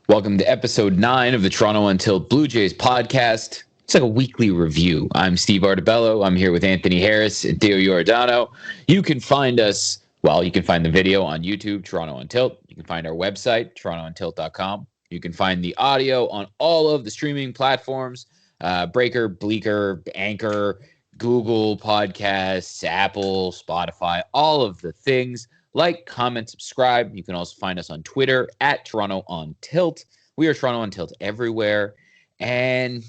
Welcome to episode 9 of the Toronto Untitled Blue Jays podcast. It's like a weekly review. I'm Steve Artabello. I'm here with Anthony Harris and Theo Giordano. You can find us, you can find the video on YouTube, Toronto Untitled. You can find our website, torontountitled.com. You can find the audio on all of the streaming platforms, Breaker, Bleaker, Anchor, Google Podcasts, Apple, Spotify, all of the things. Like, comment, subscribe. You can also find us on Twitter at Toronto on Tilt. We are Toronto on Tilt everywhere. And,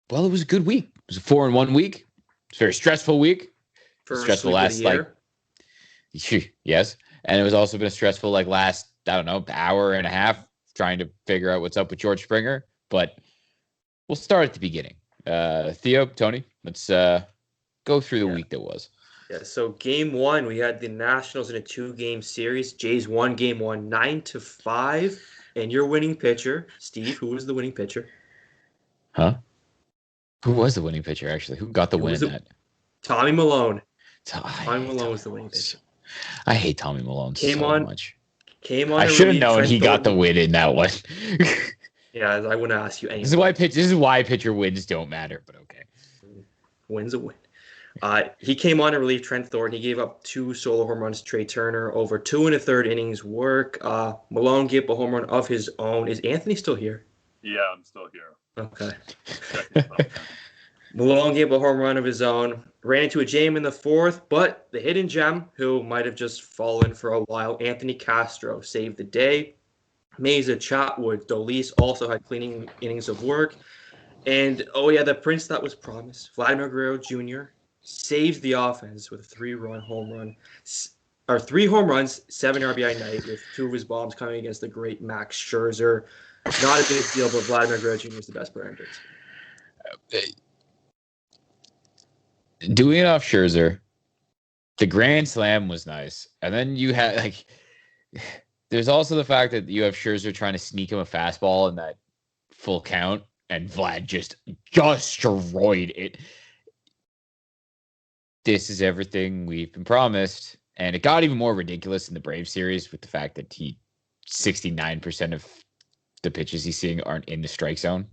it was a good week. It was a 4-1 week. It's a very stressful week. First stressful week last, of the year. Yes. And it was also been a stressful, last, hour and a half trying to figure out what's up with George Springer. But we'll start at the beginning. Theo, Tony, let's go through the week that was. Yeah, so game one, we had the Nationals in a 2-game series. Jays won game one, 9-5. And your winning pitcher, Steve, who was the winning pitcher? Huh? Who was the winning pitcher, actually? Who got the win in that? Tommy Malone. Tommy Malone was the winning pitcher. I hate Tommy Malone so much. I should have known he got the win in that one. Yeah, I wouldn't ask you anything. This is why pitcher wins don't matter, but okay. Win's a win. He came on to relieve Trent Thornton. He gave up 2 solo home runs to Trey Turner over 2 1/3 innings work. Malone gave up a home run of his own. Is Anthony still here? Yeah, I'm still here. Okay. Malone gave a home run of his own. Ran into a jam in the 4th, but the hidden gem, who might have just fallen for a while, Anthony Castro, saved the day. Meza, Chatwood, Dolis also had cleaning innings of work. And, the prince that was promised, Vladimir Guerrero Jr., saved the offense with a 3-run home run. 3 home runs, 7 RBI night, with 2 of his bombs coming against the great Max Scherzer. Not a big deal, but Vladimir Guerrero Jr. is the best player in baseball. Doing it off Scherzer, the grand slam was nice. And then you had, there's also the fact that you have Scherzer trying to sneak him a fastball in that full count, and Vlad just destroyed it. This is everything we've been promised. And it got even more ridiculous in the Brave series with the fact that 69% of the pitches he's seeing aren't in the strike zone,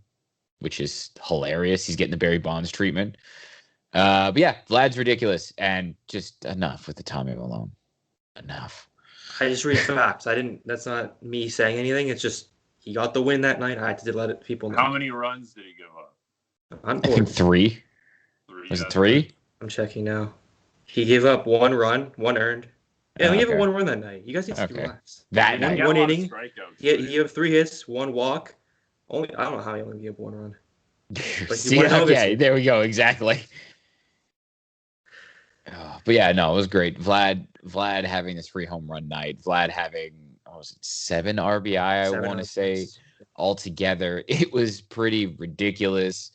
which is hilarious. He's getting the Barry Bonds treatment. Vlad's ridiculous, and just enough with the Tommy Malone. Enough. I just read facts. That's not me saying anything. It's just he got the win that night. I had to let people know. How many runs did he give up? I think 3. Was it 3? I'm checking now. He gave up 1 run, 1 earned. Yeah, he gave up 1 run that night. You guys need to relax. That night. One inning. He had 3 hits, 1 walk. I don't know how he only gave up 1 run. There we go. Exactly. But it was great. Vlad having this 3 home run night. Vlad having 7 RBI, I want to say, altogether. It was pretty ridiculous.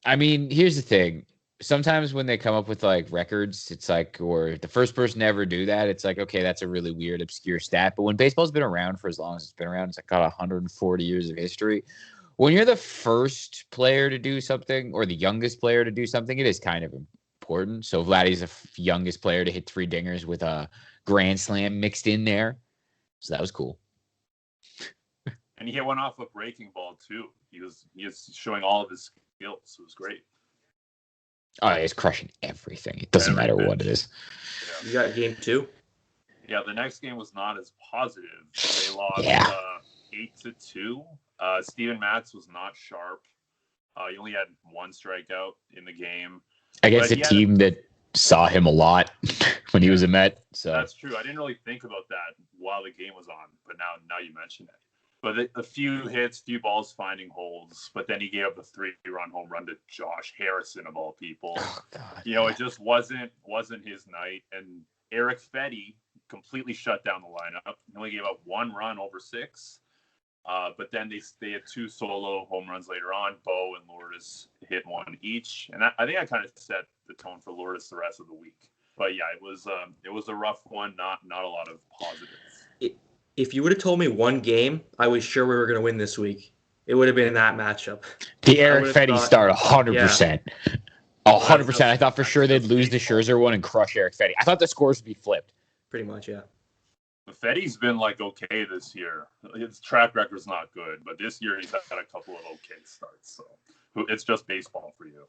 I mean, here's the thing. Sometimes when they come up with records, it's or the first person to ever do that, it's okay, that's a really weird, obscure stat. But when baseball's been around for as long as it's been around, it's got 140 years of history. When you're the first player to do something or the youngest player to do something, it is kind of important. So Vladdy's the youngest player to hit 3 dingers with a grand slam mixed in there. So that was cool. And he hit one off a breaking ball too. He was showing all of his skills. It was great. Oh, he's crushing everything. It doesn't matter what it is. Yeah. You got game 2? Yeah, the next game was not as positive. They lost 8-2. Steven Matz was not sharp. He only had 1 strikeout in the game. I guess a team that saw him a lot when he was a Met. So that's true. I didn't really think about that while the game was on, but now you mention it. But a few hits, few balls finding holes, but then he gave up a 3-run home run to Josh Harrison of all people. Oh, God, it just wasn't his night. And Eric Fetty completely shut down the lineup. He only gave up 1 run over 6. But then they had 2 solo home runs later on. Bo and Lourdes hit 1 each, and I think I kind of set the tone for Lourdes the rest of the week. But yeah, it was a rough one. Not a lot of positives. If you would have told me 1 game, I was sure we were going to win this week. It would have been that matchup. The Eric Fetty start 100%. 100%. I thought for sure they'd lose the Scherzer one and crush Eric Fetty. I thought the scores would be flipped. Pretty much, yeah. Fetty's been like okay this year. His track record's not good, but this year he's had a couple of okay starts. So it's just baseball for you.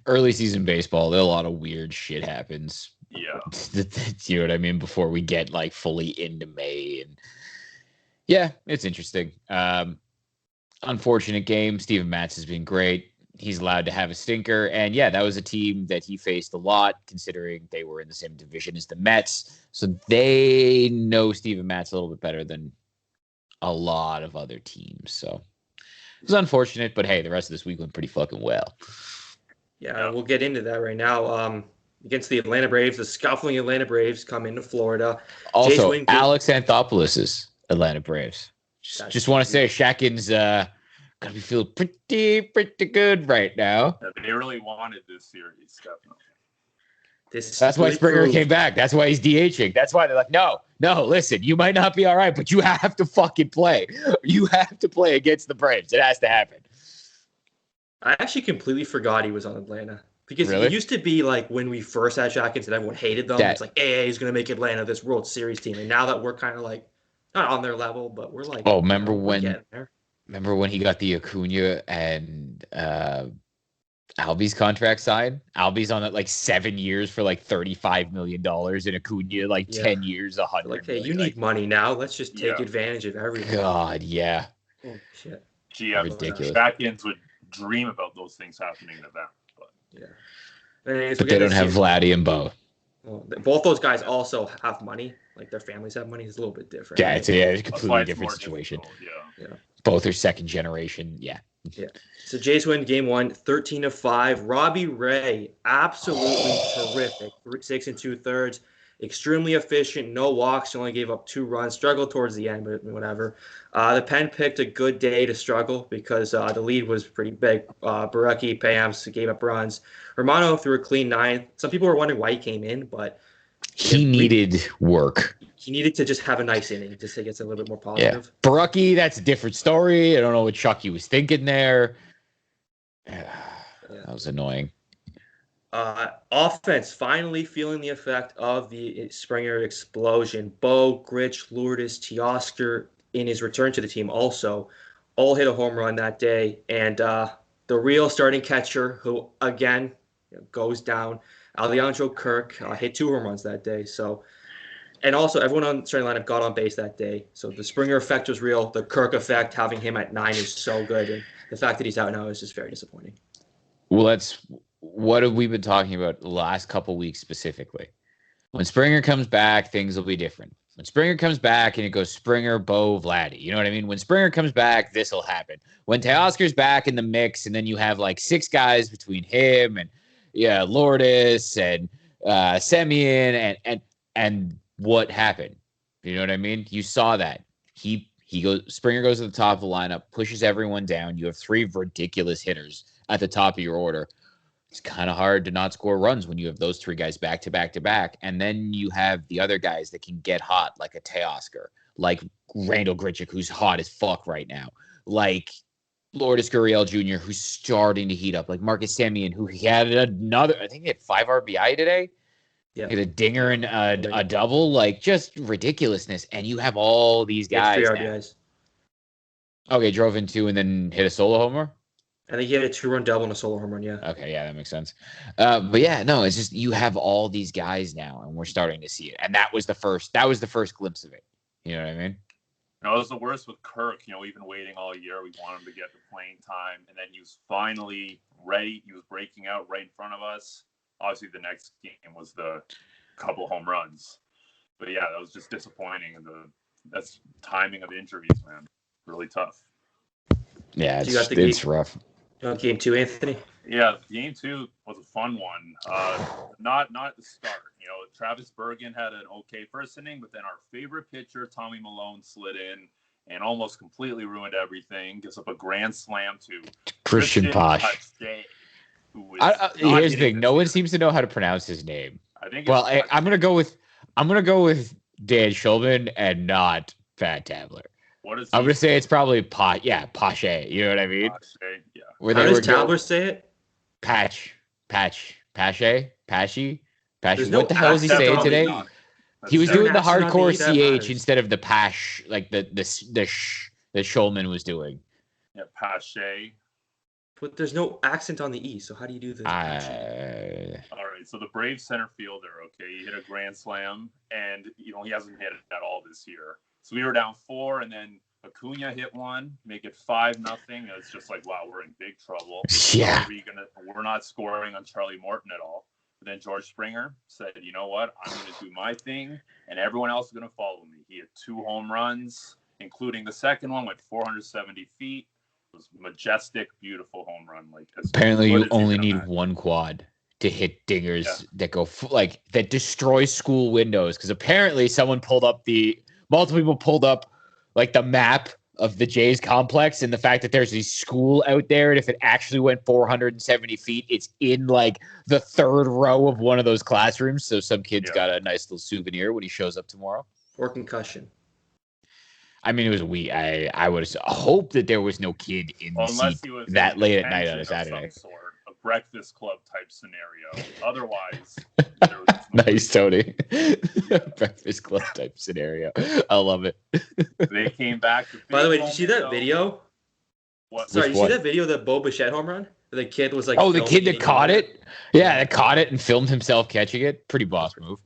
Early season baseball, a lot of weird shit happens. Yeah. You know what I mean? Before we get like fully into May. And yeah, it's interesting. Unfortunate game. Steven Matz has been great. He's allowed to have a stinker. And yeah, that was a team that he faced a lot, considering they were in the same division as the Mets. So they know Steven Matz a little bit better than a lot of other teams. So it was unfortunate, but hey, the rest of this week went pretty fucking well. Yeah, we'll get into that right now. Against the Atlanta Braves, the scuffling Atlanta Braves come into Florida. Also, Alex Anthopoulos' Atlanta Braves. Just want to say Shakin's gotta be feeling pretty good right now. Yeah, they really wanted this series, definitely. That's why Springer came back. That's why he's DHing. That's why they're like, no, listen, you might not be all right, but you have to fucking play. You have to play against the Braves. It has to happen. I actually completely forgot he was on Atlanta. Because Really? It used to be like when we first had Shackins and everyone hated them. It's like, AA is going to make Atlanta this World Series team. And now that we're kind of like, not on their level, but we're like, remember when he got the Acuna and Albies contract signed? Albies on it like 7 years for like $35 million and Acuna like 10 years, 100 like, hey, million. you need money now. Let's just take advantage of everything. God, yeah. Oh, shit. Gee, ridiculous. Shackins would dream about those things happening to them. Yeah. But they don't have Vladdy and Bo. Well, both those guys also have money. Like their families have money. It's a little bit different. Yeah, right? it's a completely different situation. Yeah. Both are second generation. Yeah. So Jays win game 1, 13-5. Robbie Ray, absolutely terrific. 6 2/3. Extremely efficient, no walks. Only gave up 2 runs. Struggled towards the end, but whatever. The Pen picked a good day to struggle because the lead was pretty big. Baraki, Pams gave up runs. Romano threw a clean 9. Some people were wondering why he came in, but he needed work. He needed to just have a nice inning just to get a little bit more positive. Yeah. Baraki, that's a different story. I don't know what Chucky was thinking there. That was annoying. Offense finally feeling the effect of the Springer explosion. Bo, Gritch, Lourdes, Teoscar in his return to the team also all hit a home run that day. And the real starting catcher who, again, goes down, Alejandro Kirk, hit 2 home runs that day. So, and also everyone on the starting lineup got on base that day. So the Springer effect was real. The Kirk effect, having him at 9 is so good. And the fact that he's out now is just very disappointing. Well, what have we been talking about the last couple weeks specifically? When Springer comes back, things will be different. When Springer comes back and it goes Springer, Bo, Vladdy. You know what I mean? When Springer comes back, this will happen. When Teoscar's back in the mix and then you have like 6 guys between him and Lourdes and Semien and what happened? You know what I mean? You saw that. Springer goes to the top of the lineup, pushes everyone down. You have 3 ridiculous hitters at the top of your order. It's kind of hard to not score runs when you have those 3 guys back to back to back. And then you have the other guys that can get hot, like a Teoscar, like Randall Grichuk, who's hot as fuck right now, like Lourdes Guerrero Jr., who's starting to heat up, like Marcus Semien, who he had another, I think he had 5 RBI today. Yeah. He had a dinger and a double, like just ridiculousness. And you have all these guys. 3 RBIs. Okay, drove in 2 and then hit a solo homer. I think he had a 2-run double and a solo home run, yeah. Okay, yeah, that makes sense. But yeah, no, it's just you have all these guys now, and we're starting to see it. And that was the first glimpse of it. You know what I mean? No, it was the worst with Kirk. We've been waiting all year. We want him to get the playing time, and then he was finally ready. He was breaking out right in front of us. Obviously, the next game was the couple home runs. But yeah, that was just disappointing. And that's timing of injuries, man. Really tough. Yeah, it's rough. Game 2, Anthony? Yeah, game 2 was a fun one. Not at the start. Travis Bergen had an okay first inning, but then our favorite pitcher, Tommy Malone, slid in and almost completely ruined everything. Gives up a grand slam to Christian Posh. Here's the thing: no one seems to know how to pronounce his name. I think. Well, I'm gonna go with Dan Schulman and not Pat Tabler. I'm gonna say it's probably Pache. You know what I mean? Pache, yeah. How does Tabler say it? Patchy. What the hell is he saying today? He was doing the accent on the hardcore E, that CH matters. instead of the pash, like the that Schulman was doing. Yeah, Pache. But there's no accent on the E, so how do you do this? All right, so the Braves center fielder, okay, he hit a grand slam, and he hasn't hit it at all this year. So we were down 4, and then Acuna hit one, make it 5-0. It's just like, wow, we're in big trouble. Yeah. We're not scoring on Charlie Morton at all. But then George Springer said, you know what? I'm going to do my thing, and everyone else is going to follow me. He had 2 home runs, including the second one, went 470 feet. It was majestic, beautiful home run. Like apparently, you only need one quad to hit dingers that go that destroy school windows. Because apparently, multiple people pulled up like the map of the Jays complex and the fact that there's a school out there, and if it actually went 470 feet, it's in like the 3rd row of one of those classrooms. So some kid's got a nice little souvenir when he shows up tomorrow. Or concussion. I mean, it was a week. I would hope that there was no kid in the seat that late at night on a Saturday. A Breakfast Club type scenario. Otherwise, nice, Tony. Breakfast Club type scenario. I love it. They came back. By the way, did you see that video? What? Sorry, did you see that video of the Bo Bichette home run? The kid was like, the kid that caught it? Yeah, that caught it and filmed himself catching it. Pretty boss move.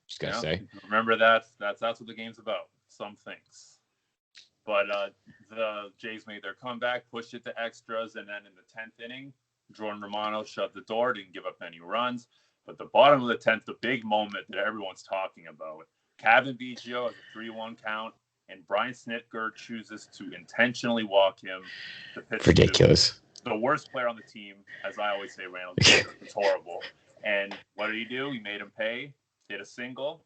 Just gotta say. Remember that's what the game's about. Some things. But the Jays made their comeback, pushed it to extras, and then in the 10th inning, Jordan Romano shut the door, didn't give up any runs. But the bottom of the 10th, the big moment that everyone's talking about, Kevin Biggio has a 3-1 count, and Brian Snitker chooses to intentionally walk him. To pitch ridiculous. The worst player on the team, as I always say, Randall. It's horrible. And what did he do? He made him pay, hit a single.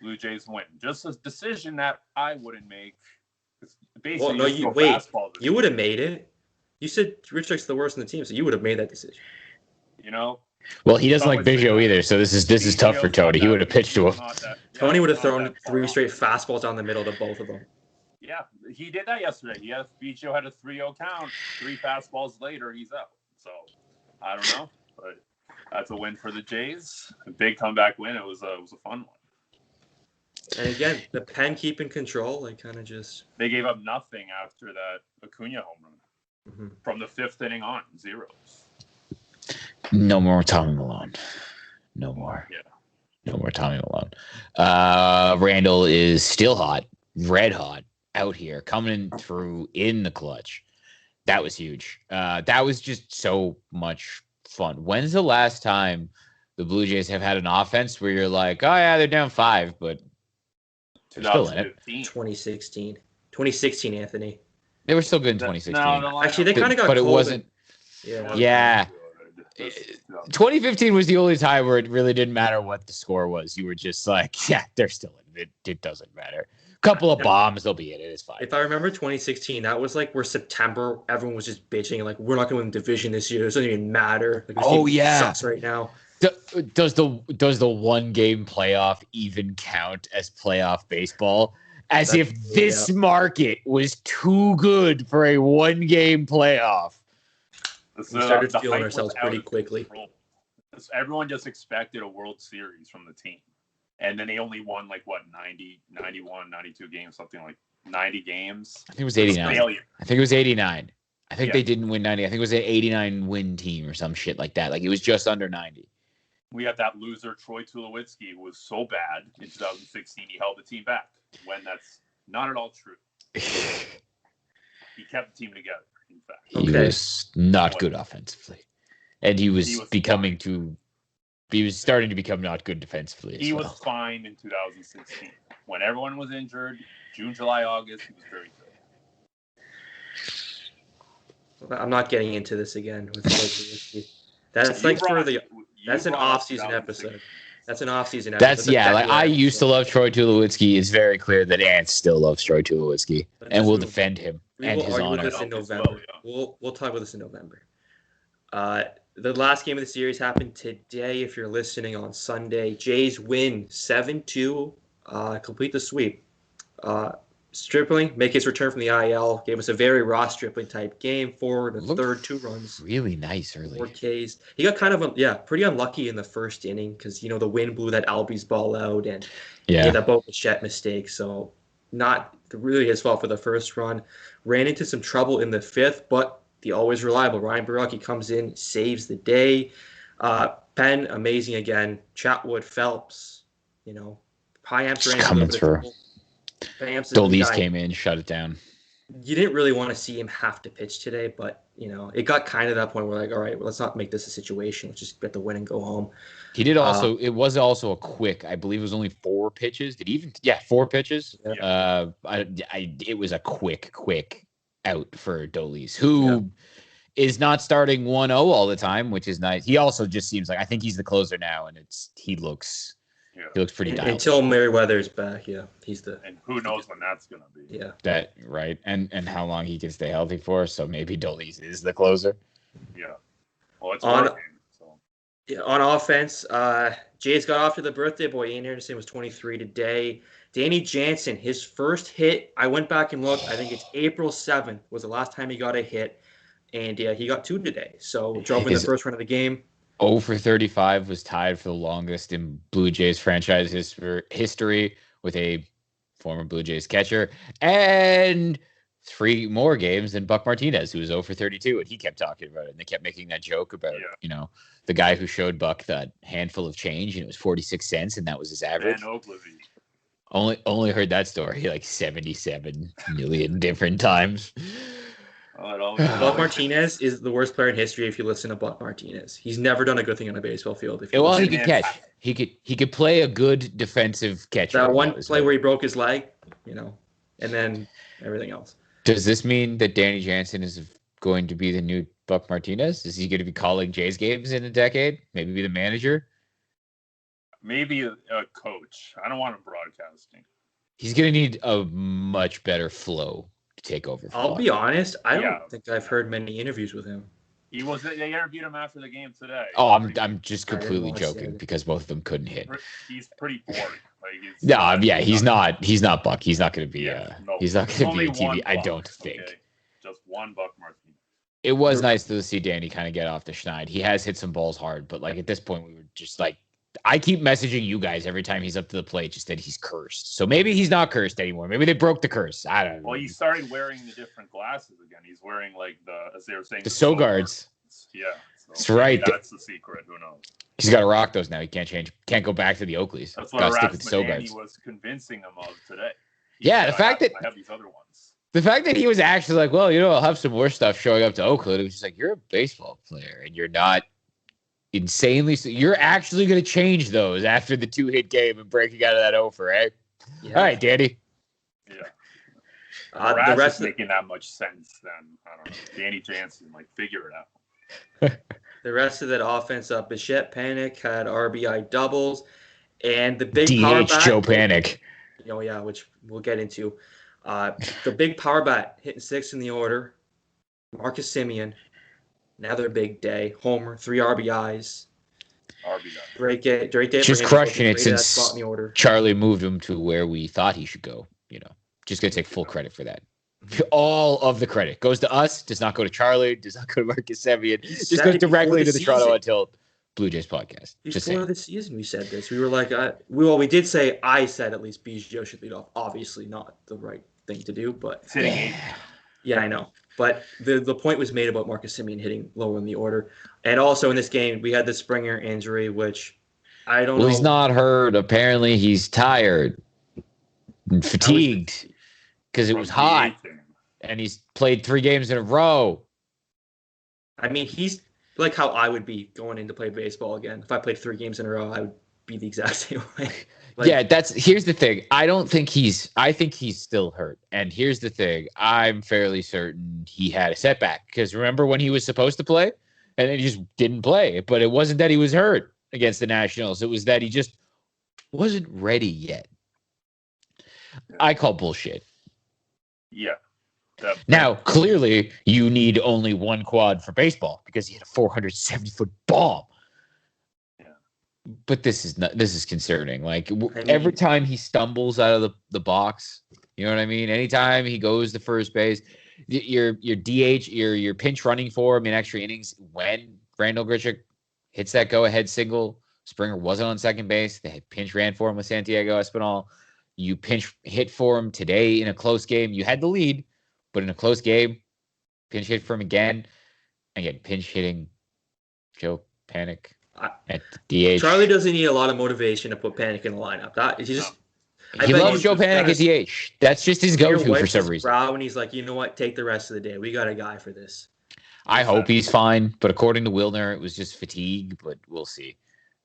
Blue Jays win. Just a decision that I wouldn't make. Basically, you would have made it. You said Richard's the worst in the team, so you would have made that decision. Well, he doesn't like Biggio either, so this is tough for Tony. He would have pitched to him. Tony would have thrown 3 straight fastballs down the middle to both of them. Yeah, he did that yesterday. Biggio had a 3-0 count. 3 fastballs later, he's out. So I don't know, but that's a win for the Jays. A big comeback win. It was a fun one. And again, the pen keeping control, like kind of just. They gave up nothing after that Acuna home run. From the 5th inning on, 0. No more Tommy Malone. No more. Yeah. No more Tommy Malone. Randall is still hot, red hot, out here, coming through in the clutch. That was huge. That was just so much fun. When's the last time the Blue Jays have had an offense where you're like, oh yeah, they're down 5, but 2016, Anthony. They were still good in 2016. No, actually, they kind of got but cold. It wasn't. Yeah. 2015 was the only time where it really didn't matter what the score was. You were just like, yeah, they're still in it. It doesn't matter. Couple of bombs, they'll be in it. It's fine. If I remember 2016, that was like where September, everyone was just bitching like, we're not going to win the division this year. It doesn't even matter. Like, this team sucks right now. Does the 1-game playoff even count as playoff baseball? As if this market was too good for a 1-game playoff. We started feeling ourselves pretty quickly. Everyone just expected a World Series from the team. And then they only won 90, 91, 92 games, something like 90 games. I think it was 89. I think they didn't win 90. I think it was an 89 win team or some shit like that. Like it was just under 90. We had that loser, Troy Tulowitzki, who was so bad in 2016, he held the team back. When that's not at all true. He kept the team together, in fact. He was not good offensively. And he was starting to become not good defensively. He was fine in 2016. When everyone was injured, June, July, August, he was very good. I'm not getting into this again with That's like for the. That's an off-season episode. That's an off-season episode. I used to love Troy Tulowitzki. It's very clear that Ant still loves Troy Tulowitzki and will defend him and his honor. This in November. We'll talk about this in November. The last game of the series happened today. If you're listening on Sunday, Jays win 7-2, complete the sweep. Stripling make his return from the IL, gave us a very raw Stripling type game. Forward, a Looked third, 2 runs, really nice early. 4 Ks. He got kind of pretty unlucky in the first inning because the wind blew that Albies ball out and he had that Bo Bichette mistake. So not really his fault for the first run. Ran into some trouble in the 5th, but the always reliable Ryan Barucki comes in, saves the day. Penn amazing again. Chatwood, Phelps, Piamps ran coming through. Dolis came in, shut it down. You didn't really want to see him have to pitch today, but it got kind of that point where all right, well, let's not make this a situation. Let's just get the win and go home. He did also. It was also a quick. I believe it was only 4 pitches. Did he even? Yeah, 4 pitches. Yeah. It was a quick out for Dolis, who is not starting 1-0 all the time, which is nice. He also just seems like I think he's the closer now, and he looks pretty dialed. Until Merriweather's back, he's the. And who knows when that's gonna be? Yeah, that right, and how long he can stay healthy for. So maybe Dolis is the closer. Yeah, well, it's working. So yeah, on offense, Jays got off to the birthday boy. Ian Anderson was 23 today. Danny Jansen, his first hit. I went back and looked. I think it's April 7th was the last time he got a hit, and he got 2 today. So drove in the first run of the game. 0 for 35 was tied for the longest in Blue Jays franchise history with a former Blue Jays catcher, and 3 more games than Buck Martinez, who was 0 for 32, and he kept talking about it. And they kept making that joke about, the guy who showed Buck that handful of change, and it was 46 cents, and that was his average. Only heard that story like 77 million different times. Buck Martinez is the worst player in history if you listen to Buck Martinez. He's never done a good thing on a baseball field. He could catch. He could play a good defensive catcher. That one play where he broke his leg, and then everything else. Does this mean that Danny Jansen is going to be the new Buck Martinez? Is he going to be calling Jays games in a decade? Maybe be the manager? Maybe a coach. I don't want him broadcasting. He's going to need a much better flow to take over. I'll be honest. I don't think I've heard many interviews with him. They interviewed him after the game today. Oh, I'm just completely joking because both of them couldn't hit. He's pretty boring. He's not Buck. He's not going to be. He's not going to be a TV. I don't think. Okay. Just one Buck Martinez. It was nice to see Danny kind of get off the schneid. He has hit some balls hard, but at this point, we were just I keep messaging you guys every time he's up to the plate, just that he's cursed. So maybe he's not cursed anymore. Maybe they broke the curse. I don't know. Well, he started wearing the different glasses again. He's wearing as they were saying, the Sogards. Yeah, that's right. That's the secret. Who knows? He's got to rock those now. He can't change. Can't go back to the Oakleys. That's what Rasmus was convincing him of today. The fact that I have these other ones. The fact that he was actually I'll have some more stuff showing up to Oakland. It was just you're a baseball player and you're not insanely. You're actually going to change those after the 2-hit game and breaking out of that over, eh? Yeah. All right, Danny. Yeah. The rest is making that much sense. Then I don't know. Danny Jansen, figure it out. The rest of that offense, Bichette Panic had RBI doubles, and the big DH power bat, Joe Panic. Which we'll get into. The big power bat hitting 6th in the order. Marcus Semien. Another big day. Homer, 3 RBIs. Great day. Just crushing it since Charlie moved him to where we thought he should go. Just going to take full credit for that. All of the credit goes to us. Does not go to Charlie. Does not go to Marcus Semien. Just goes directly to the Toronto Untitled Blue Jays podcast. Before the season, we said this. We were we did say, I said at least Biggio should lead off. Obviously not the right thing to do, but yeah, I know. But the point was made about Marcus Semien hitting lower in the order. And also in this game, we had the Springer injury, which I don't know. Well, he's not hurt. Apparently he's tired and fatigued because it was hot. And he's played 3 games in a row. I mean, he's like how I would be going in to play baseball again. If I played 3 games in a row, I would be the exact same way. Here's the thing. I think he's still hurt. And here's the thing. I'm fairly certain he had a setback. Because remember when he was supposed to play? And then he just didn't play. But it wasn't that he was hurt against the Nationals. It was that he just wasn't ready yet. I call bullshit. Yeah. Now, clearly, you need only 1 quad for baseball because he had a 470-foot bomb. Yeah. But this is concerning. Every time he stumbles out of the box, You know what I mean? Anytime he goes to first base, your DH, your pinch running for him in extra innings when Randall Grichuk hits that go-ahead single. Springer wasn't on second base. They had pinch ran for him with Santiago Espinal. You pinch hit for him today in a close game. You had the lead, but in a close game, pinch hit for him again. Again, pinch hitting Joe Panic at DH. Charlie doesn't need a lot of motivation to put Panic in the lineup. He loves Joe Panic at DH. That's just his go-to for some reason. And he's like, you know what? Take the rest of the day. We got a guy for this. I hope he's fine, but according to Wilner, it was just fatigue, but we'll see.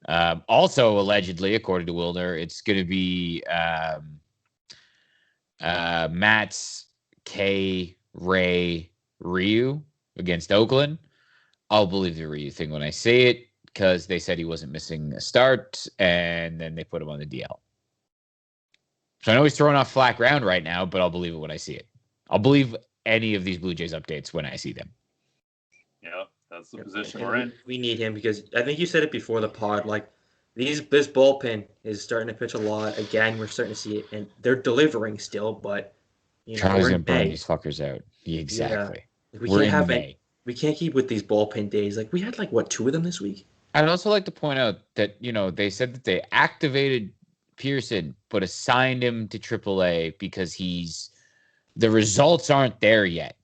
Also, allegedly, according to Wilner, it's going to be Matz, K, Ray, Ryu against Oakland. I'll believe the Ryu thing when I see it because they said he wasn't missing a start, and then they put him on the DL. So I know he's throwing off flat ground right now, but I'll believe it when I see it. I'll believe any of these Blue Jays updates when I see them. Yeah, that's the position we're in. We need him because I think you said it before the pod. Like this bullpen is starting to pitch a lot. Again, we're starting to see it, and they're delivering still. But Charlie's gonna burn these fuckers out. Exactly. Yeah. We can't keep with these bullpen days. Like we had 2 of them this week. I'd also like to point out that they said that they activated Pearson, but assigned him to AAA because the results aren't there yet.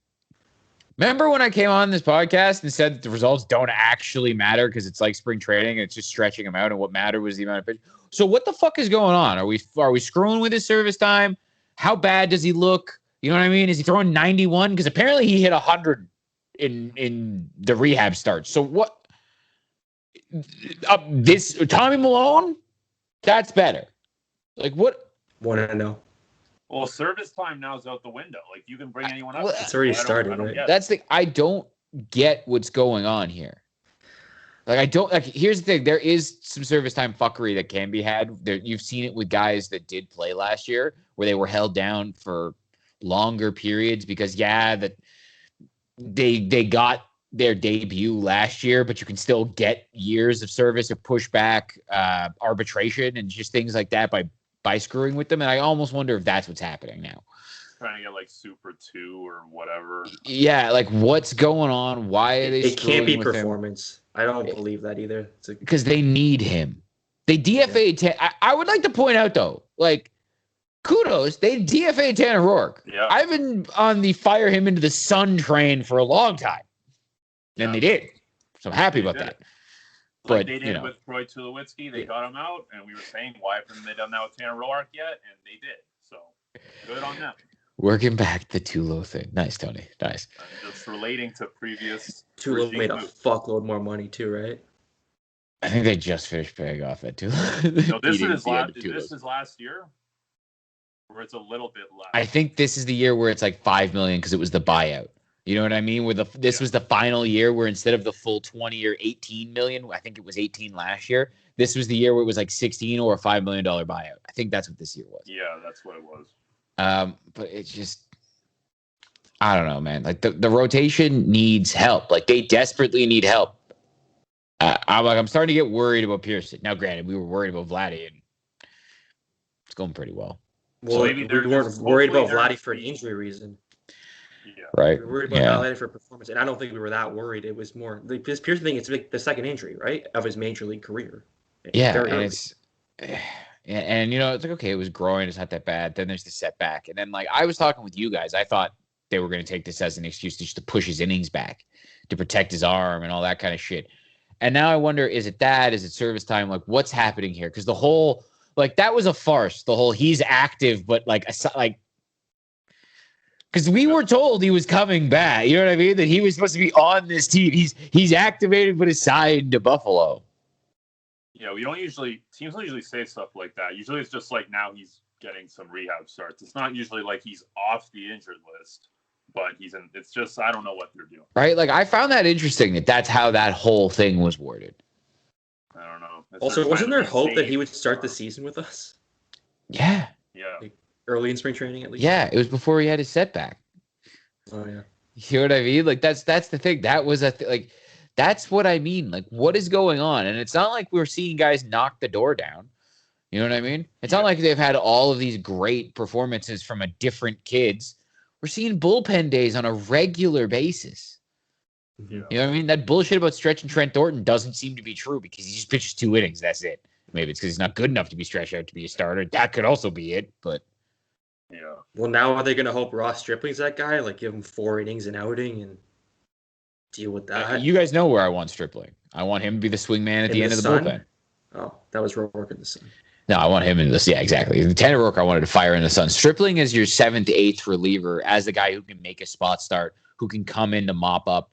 Remember when I came on this podcast and said that the results don't actually matter because it's like spring training and it's just stretching them out, and what mattered was the amount of pitch. So what the fuck is going on? Are we screwing with his service time? How bad does he look? You know what I mean? Is he throwing 91? Because apparently he hit 100 in the rehab start. So what? This Tommy Malone, that's better. What? Want to know? Well, service time now is out the window. You can bring anyone up. It's already started, right? That's I don't get what's going on here. I don't here's the thing. There is some service time fuckery that can be had. You've seen it with guys that did play last year where they were held down for longer periods because that they got their debut last year, but you can still get years of service or pushback, arbitration, and just things like that by screwing with them. And I almost wonder if that's what's happening now. Trying to get Super 2 or whatever. Yeah, what's going on? Why are they? It can't be performance. I don't believe that either. Because they need him. They DFA'd. Yeah. I would like to point out though, kudos, they DFA'd Tanner Roark. Yeah. I've been on the fire him into the sun train for a long time. And they did. So I'm happy about that. But they did with Troy Tulowitzki. They got him out, and we were saying, why haven't they done that with Tanner Roark yet? And they did. So good on them. Working back the Tulo thing. Nice, Tony. Nice. And just relating to previous. Tulo made a fuckload more money too, right? I think they just finished paying off at Tulo. No, this is last year, where it's a little bit less. I think this is the year where it's $5 million because it was the buyout. You know what I mean? Where this was the final year where instead of the full 20 or 18 million, I think it was 18 last year. This was the year where it was 16 or a $5 million buyout. I think that's what this year was. Yeah, that's what it was. But it's just, I don't know, man. The rotation needs help. They desperately need help. I'm starting to get worried about Pearson. Now, granted, we were worried about Vladdy, and it's going pretty well. Well, maybe we weren't worried about Vladdy for an injury reason. Yeah. Right. We were worried about Vladdy for performance, and I don't think we were that worried. It was more this Pearson thing. It's the second injury, right, of his major league career. Yeah, and it's okay, it was groin. It's not that bad. Then there's the setback, and then I was talking with you guys. I thought they were going to take this as an excuse just to push his innings back, to protect his arm and all that kind of shit. And now I wonder, is it that? Is it service time? What's happening here? Because the whole that was a farce. The whole he's active, but because we were told he was coming back. You know what I mean? That he was supposed to be on this team. He's activated but assigned to Buffalo. Yeah, teams don't usually say stuff like that. Usually it's just now he's getting some rehab starts. It's not usually he's off the injured list, but he's in. It's just I don't know what they're doing. Right? I found that interesting that's how that whole thing was worded. I don't know. Also, wasn't there hope that he would start the season with us? Yeah. Yeah. Early in spring training, at least. Yeah, it was before he had his setback. Oh yeah. You know what I mean? That's the thing. That was that's what I mean. What is going on? And it's not like we're seeing guys knock the door down. You know what I mean? It's not like they've had all of these great performances from a different kids. We're seeing bullpen days on a regular basis. Yeah. You know what I mean? That bullshit about stretching Trent Thornton doesn't seem to be true because he just pitches 2 innings. That's it. Maybe it's because he's not good enough to be stretched out to be a starter. That could also be it, but Yeah. Well, now are they going to hope Ross Stripling's that guy? Like, give him 4 innings an outing and deal with that? you guys know where I want Stripling. I want him to be the swing man at the end of the Sun? bullpen. Oh, that was Rourke in the Sun. No, I want him in this. Yeah, exactly. The Tanner Rourke I wanted to fire in the Sun. Stripling is your 7th, 8th reliever as the guy who can make a spot start, who can come in to mop up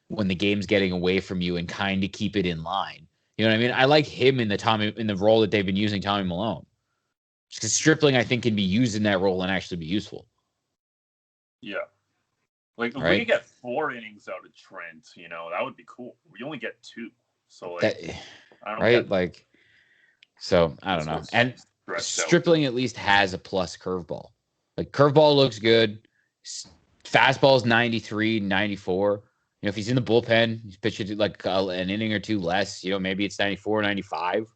when the game's getting away from you and kind of keep it in line. You know what I mean? I like him in the role that they've been using Tommy Malone. Just because Stripling, I think, can be used in that role and actually be useful. Yeah. Like, if we Right? could get 4 innings out of Trent, that would be cool. We only get 2. So, like, That, I don't right? get Like, so I don't know. And Stripling at least has a plus curveball. Like, curveball looks good. Fastball's 93, 94. If he's in the bullpen, he's pitching like an inning or 2 less. Maybe it's 94, 95.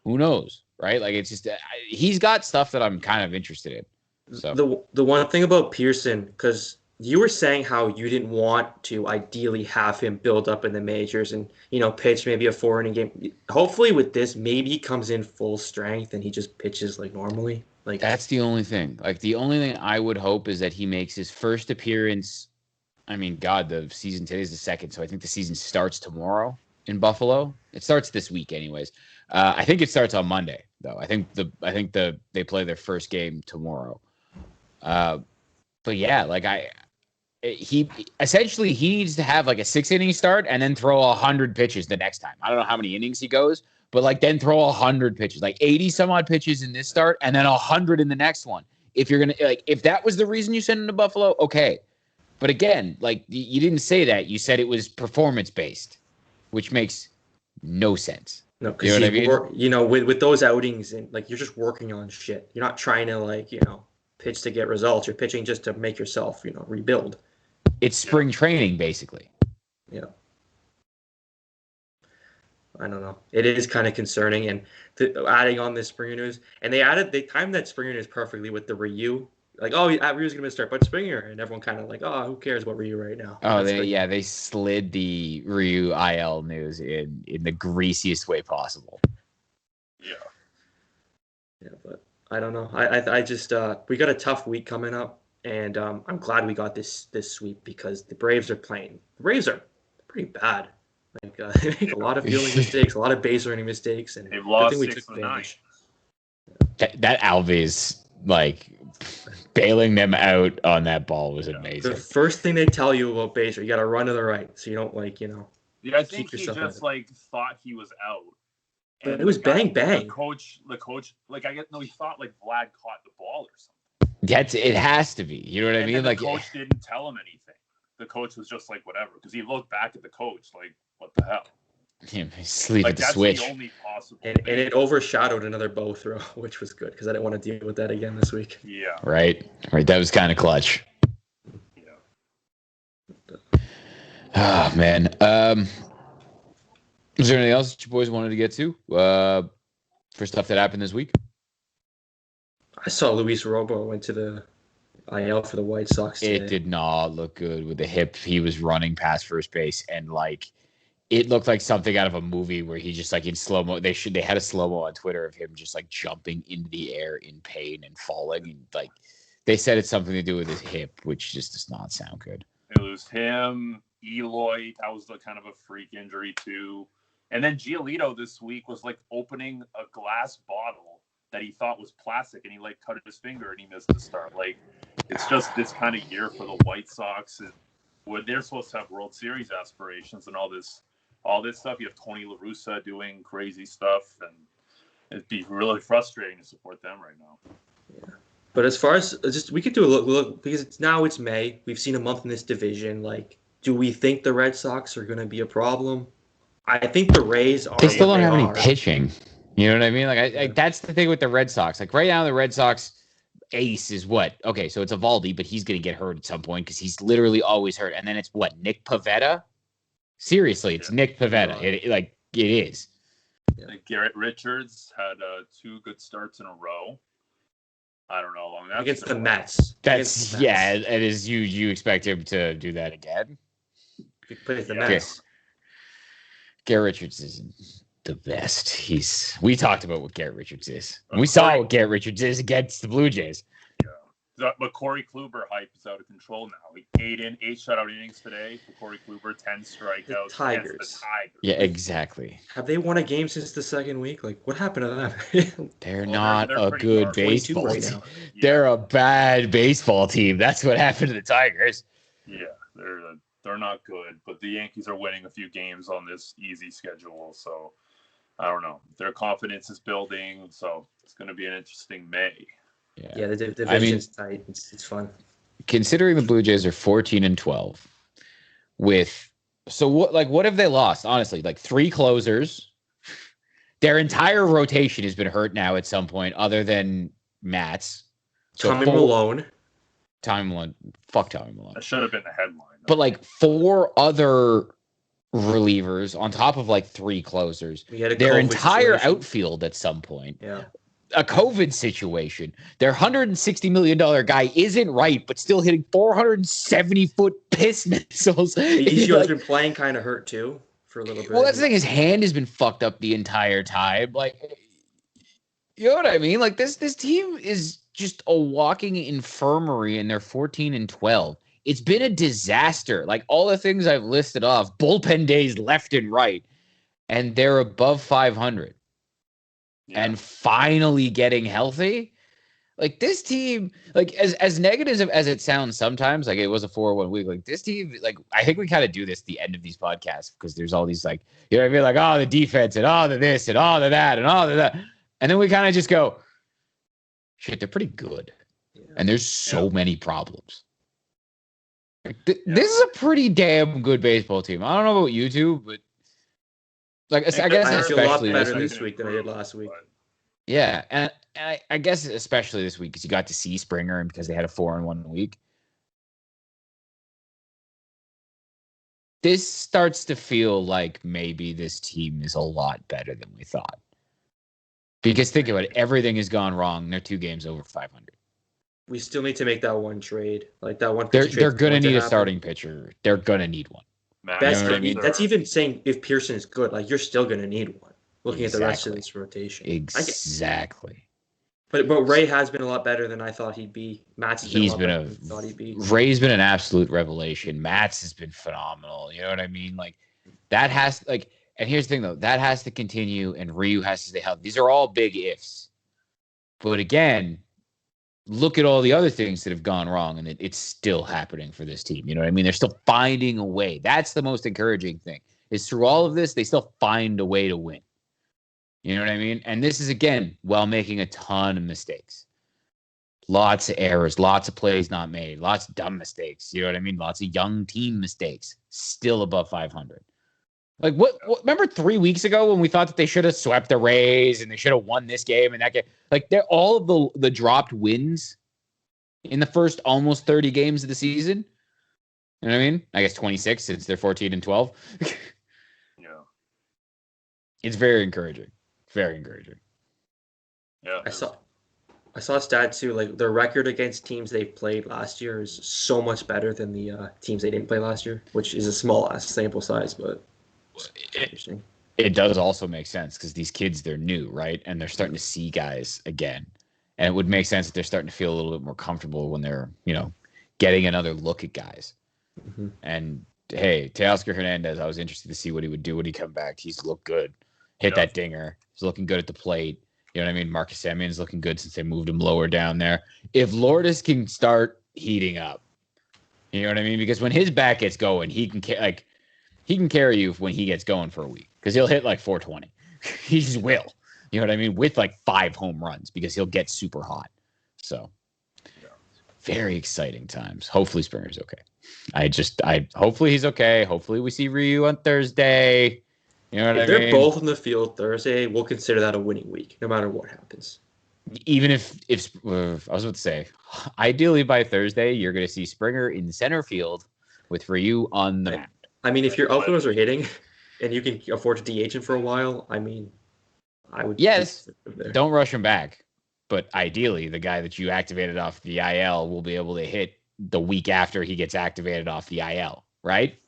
Who knows, right? Like, it's just he's got stuff that I'm kind of interested in. So the one thing about Pearson, because you were saying how you didn't want to ideally have him build up in the majors and pitch maybe a 4-inning game. Hopefully with this, maybe he comes in full strength and he just pitches like normally. Like, that's the only thing. Like, the only thing I would hope is that he makes his first appearance. I mean, God, the season today's the 2nd, so I think the season starts tomorrow in Buffalo. It starts this week, anyways. I think it starts on Monday, though. I think they play their first game tomorrow. But yeah, like he needs to have like a 6-inning start and then throw 100 pitches the next time. I don't know how many innings he goes, but like then throw 100 pitches, like 80 some odd pitches in this start and then 100 in the next one. If you're gonna if that was the reason you sent him to Buffalo, okay. But again, like you didn't say that. You said it was performance based, which makes no sense. No, because with those outings and like you're just working on shit. You're not trying to pitch to get results. You're pitching just to make yourself rebuild. It's spring training, basically. Yeah. I don't know. It is kind of concerning, and adding on this Springer news, and they timed that Springer news perfectly with the Ryu. Like, oh, Ryu's gonna start, but Springer, and everyone kind of like, oh, who cares about Ryu right now? Oh, they slid the Ryu IL news in the greasiest way possible. Yeah. Yeah, but I don't know. I just we got a tough week coming up, and I'm glad we got this sweep because the Braves are playing. The Braves are pretty bad. Like they make a lot of fielding mistakes, a lot of base running mistakes, and they've lost we 6 took of 9. That Alves bailing them out on that ball was amazing. The first thing they tell you about base, you got to run to the right, so you don't Yeah, I think he just thought he was out. But it was bang. The coach, he thought like Vlad caught the ball or something. It has to be. You know what I mean? The coach didn't tell him anything. The coach was just like, whatever, because he looked back at the coach like, what the hell? Sleep at the switch. The only possible and it overshadowed another bow throw, which was good because I didn't want to deal with that again this week. Yeah. Right. That was kind of clutch. Yeah. Oh, man. Is there anything else that you boys wanted to get to for stuff that happened this week? I saw Luis Robo went to the IL for the White Sox today. It did not look good with the hip. He was running past first base and it looked like something out of a movie where he just in slow-mo. They had a slow-mo on Twitter of him just jumping into the air in pain and falling. And they said it's something to do with his hip, which just does not sound good. It was him, Eloy. That was the kind of a freak injury too. And then Giolito this week was opening a glass bottle that he thought was plastic, and he cut his finger and he missed the start. It's just this kind of year for the White Sox, where they're supposed to have World Series aspirations and all this stuff. You have Tony La Russa doing crazy stuff, and it'd be really frustrating to support them right now. Yeah. But as far as we could do a look because it's May. We've seen a month in this division. Do we think the Red Sox are going to be a problem? I think the Rays are. They still don't have any pitching. You know what I mean? That's the thing with the Red Sox. Right now, the Red Sox ace is what? Okay, so it's Eovaldi, but he's going to get hurt at some point because he's literally always hurt. And then it's what? Nick Pivetta? Seriously, it's Nick Pivetta. It is. Like Garrett Richards had 2 good starts in a row. I don't know how long that's against the gonna Mets. That's it is. You expect him to do that again? But it's the Mets. Garrett Richards isn't the best. We talked about what Garrett Richards is. We saw what Garrett Richards is against the Blue Jays. But Corey Kluber hype is out of control now. 8 shutout innings today for Corey Kluber, 10 strikeouts against the Tigers. Yeah, exactly. Have they won a game since the second week? Like, what happened to them? They're not a good baseball team. Now. Yeah. They're a bad baseball team. That's what happened to the Tigers. Yeah, they're not good. But the Yankees are winning a few games on this easy schedule. So, I don't know. Their confidence is building. So, it's going to be an interesting May. Yeah, the division's tight. It's fun. Considering the Blue Jays are 14-12, what have they lost? Honestly, like 3 closers. Their entire rotation has been hurt now at some point, other than Matz. Tommy Malone. Fuck Tommy Malone. That should have been the headline. But like 4 other relievers on top of like 3 closers. Their entire outfield at some point. Yeah. A COVID situation. Their $160 million guy isn't right, but still hitting 470-foot piss missiles. He's been playing kind of hurt too for a little bit. Well, that's the thing. His hand has been fucked up the entire time. Like, you know what I mean? Like this team is just a walking infirmary, and they're 14-12. It's been a disaster. Like all the things I've listed off, bullpen days left and right, and they're above 500. Yeah. And finally getting healthy. Like this team, like as negative as it sounds sometimes, like it was a 4-1 week. Like this team, like I think we kind of do this at the end of these podcasts because there's all these like, you know what I mean? Like, oh, the defense and all the this and all the that and all of that. And then we kind of just go, shit, they're pretty good. Yeah. And there's so many problems. Like, this is a pretty damn good baseball team. I don't know about you two, but like I guess especially a lot better this week than I did last week. Yeah, and I guess especially this week because you got to see Springer and because they had a 4-1 week. This starts to feel like maybe this team is a lot better than we thought. Because think about it, everything has gone wrong. They're 2 games over 500. We still need to make that one trade. Like that one. They're going to need a starting pitcher. They're going to need one. That's even saying if Pearson is good, like you're still going to need one. Looking at the rest of this rotation, exactly. But Ray has been a lot better than I thought he'd be. Matz has thought he'd be. Ray's been an absolute revelation. Matz has been phenomenal. You know what I mean? Like that has and here's the thing though, that has to continue, and Ryu has to stay healthy. These are all big ifs. But again, look at all the other things that have gone wrong, and it's still happening for this team. You know what I mean? They're still finding a way. That's the most encouraging thing. Is through all of this, they still find a way to win. You know what I mean? And this is, again, while making a ton of mistakes. Lots of errors, lots of plays not made, lots of dumb mistakes. You know what I mean? Lots of young team mistakes. Still above 500. Like, what remember 3 weeks ago when we thought that they should have swept the Rays and they should have won this game and that game? Like, they're all of the dropped wins in the first almost 30 games of the season. You know what I mean? I guess 26 since they're 14-12. Yeah. It's very encouraging. Very encouraging. Yeah. I saw a stat too. Like their record against teams they played last year is so much better than the teams they didn't play last year, which is a small sample size, but interesting. It does also make sense because these kids, they're new, right? And they're starting to see guys again. And it would make sense that they're starting to feel a little bit more comfortable when they're, getting another look at guys. Mm-hmm. And hey, Teoscar Hernandez, I was interested to see what he would do when he come back. He's looked good. Hit that dinger. He's looking good at the plate. You know what I mean? Marcus Semion's looking good since they moved him lower down there. If Lourdes can start heating up, you know what I mean? Because when his back gets going, he can carry you when he gets going for a week because he'll hit like 420. He just will. You know what I mean? With like 5 home runs because he'll get super hot. So very exciting times. Hopefully Springer's okay. Hopefully he's okay. Hopefully we see Ryu on Thursday. You know what I mean? They're both on the field Thursday. We'll consider that a winning week, no matter what happens. Even if I was about to say, ideally by Thursday, you're going to see Springer in center field with Ryu on the mound. I mean, if your outfielders are hitting and you can afford to DH him for a while, I mean, I would. Yes, there. don't rush him back. But ideally, the guy that you activated off the IL will be able to hit the week after he gets activated off the IL, right?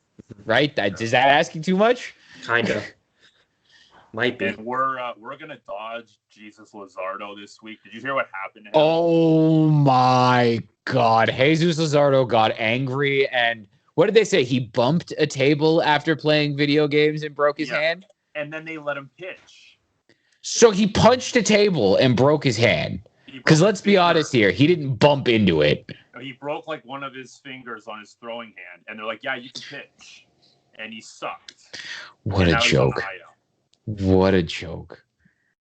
Right? Is that asking too much? Kind of. Might be. And we're gonna dodge Jesus Luzardo this week. Did you hear what happened to him? Oh my God. Jesus Luzardo got angry, and what did they say? He bumped a table after playing video games and broke his hand? And then they let him pitch. So he punched a table and broke his hand. Because let's be honest here, he didn't bump into it. He broke like one of his fingers on his throwing hand, and they're like, "Yeah, you can pitch," and he sucked. What a joke! What a joke!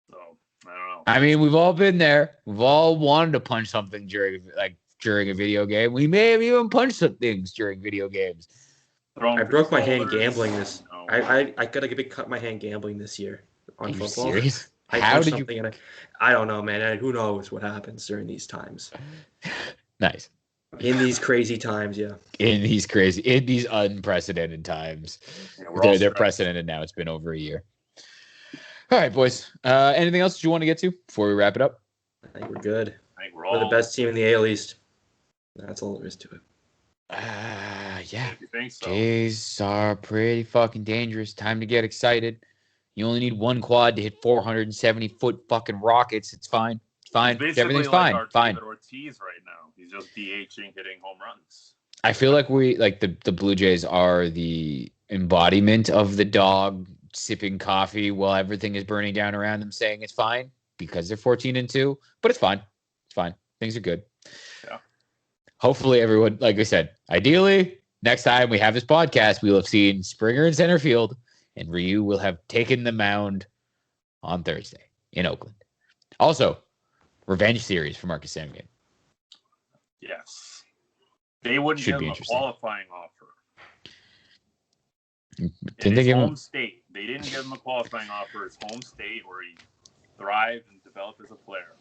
So I don't know. I mean, we've all been there. We've all wanted to punch something during a video game. We may have even punched some things during video games. I broke my hand gambling this. I got a big cut in my hand gambling this year on football. Serious? How did you? I don't know, man. Who knows what happens during these times? Nice. In these crazy times, yeah. In these unprecedented times. Yeah, they're precedented now. It's been over a year. All right, boys. Anything else that you want to get to before we wrap it up? I think we're good. I think we're the best team in the AL East. That's all there is to it. Yeah. You think so? Jays are pretty fucking dangerous. Time to get excited. You only need one quad to hit 470-foot fucking rockets. It's fine. It's fine. Everything's fine. Fine. Ortiz right now. He's just DHing, hitting home runs. I feel like the Blue Jays are the embodiment of the dog sipping coffee while everything is burning down around them, saying it's fine because they're 14-2, but it's fine. It's fine. Things are good. Yeah. Hopefully everyone, like I said, ideally next time we have this podcast, we will have seen Springer in center field and Ryu will have taken the mound on Thursday in Oakland. Also, revenge series for Marcus Semien. Yes. They wouldn't give him a qualifying offer. Didn't they give him state? They didn't give him a qualifying offer. His home state where he thrived and developed as a player.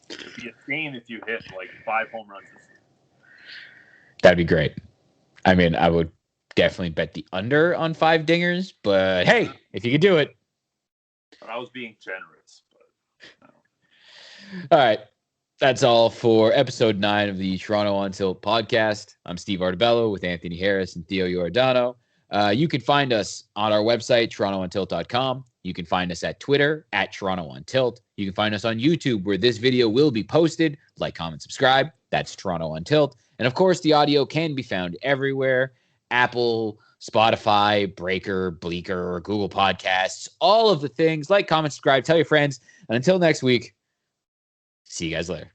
It'd be a shame if you hit like 5 home runs this year. That'd be great. I mean, I would definitely bet the under on 5 dingers, but hey, if you could do it. But I was being generous. But no. All right. That's all for episode 9 of the Toronto Untitled podcast. I'm Steve Artabello with Anthony Harris and Theo Giordano. You can find us on our website, torontountilt.com. You can find us at Twitter, at Toronto Untilt. You can find us on YouTube, where this video will be posted. Like, comment, subscribe. That's Toronto Untilt. And, of course, the audio can be found everywhere. Apple, Spotify, Breaker, Bleaker, Google Podcasts, all of the things. Like, comment, subscribe, tell your friends. And until next week, see you guys later.